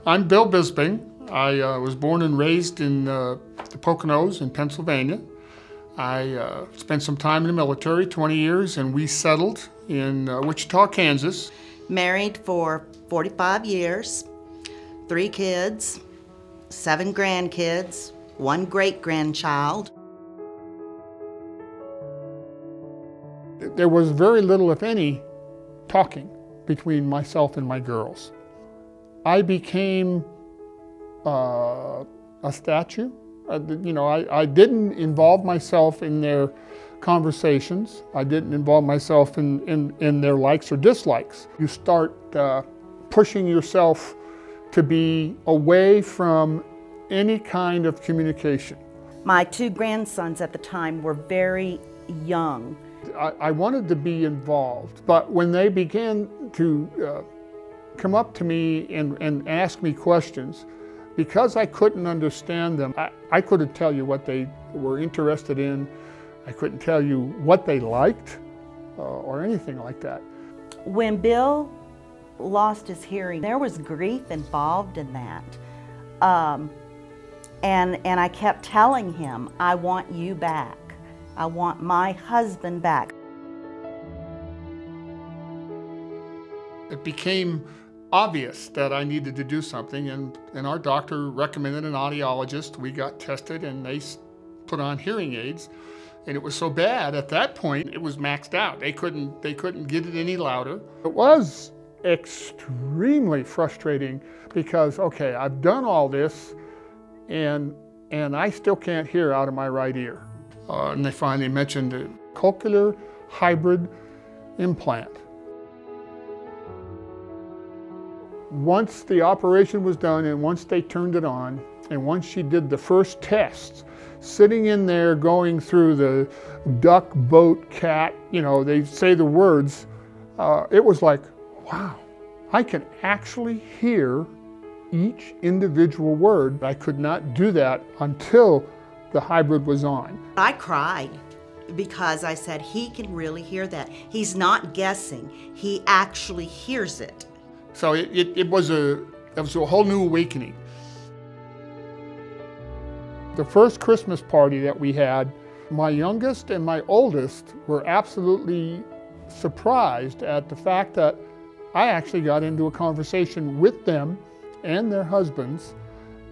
I'm Bill Bisbing. I was born and raised in the Poconos in Pennsylvania. I spent some time in the military, 20 years, and we settled in Wichita, Kansas. Married for 45 years, 3 kids, 7 grandkids, 1 great-grandchild. There was very little, if any, talking between myself and my girls. I became a statue. I didn't involve myself in their conversations. I didn't involve myself in their likes or dislikes. You start pushing yourself to be away from any kind of communication. My 2 grandsons at the time were very young. I wanted to be involved, but when they began to come up to me and ask me questions, because I couldn't understand them, I couldn't tell you what they were interested in. I couldn't tell you what they liked or anything like that. When Bill lost his hearing, there was grief involved in that. And I kept telling him, I want you back. I want my husband back. It became obvious that I needed to do something, and our doctor recommended an audiologist. We got tested and they put on hearing aids, and it was so bad at that point it was maxed out. They couldn't get it any louder. It was extremely frustrating because, okay, I've done all this and I still can't hear out of my right ear. And they finally mentioned a Cochlear Hybrid Implant. Once the operation was done and once they turned it on and once she did the first tests, sitting in there going through the duck, boat, cat, they say the words, it was like, wow, I can actually hear each individual word. I could not do that until the hybrid was on. I cried because I said, he can really hear that. He's not guessing, he actually hears it. So it was a whole new awakening. The first Christmas party that we had, my youngest and my oldest were absolutely surprised at the fact that I actually got into a conversation with them and their husbands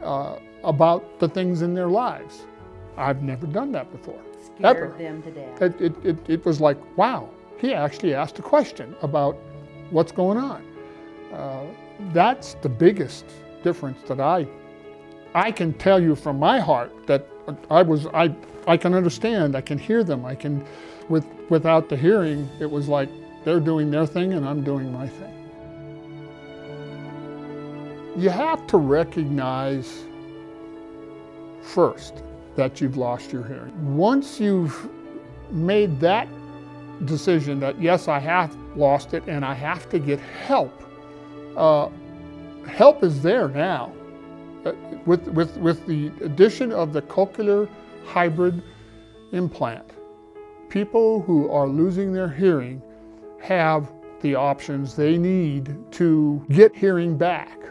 about the things in their lives. I've never done that before. Scared them to death. It was like, wow, he actually asked a question about what's going on. That's the biggest difference that I can tell you from my heart that I can understand, I can hear them, without the hearing, it was like they're doing their thing and I'm doing my thing. You have to recognize first that you've lost your hearing. Once you've made that decision that yes, I have lost it and I have to get help, help is there now. With the addition of the Cochlear Hybrid Implant, people who are losing their hearing have the options they need to get hearing back.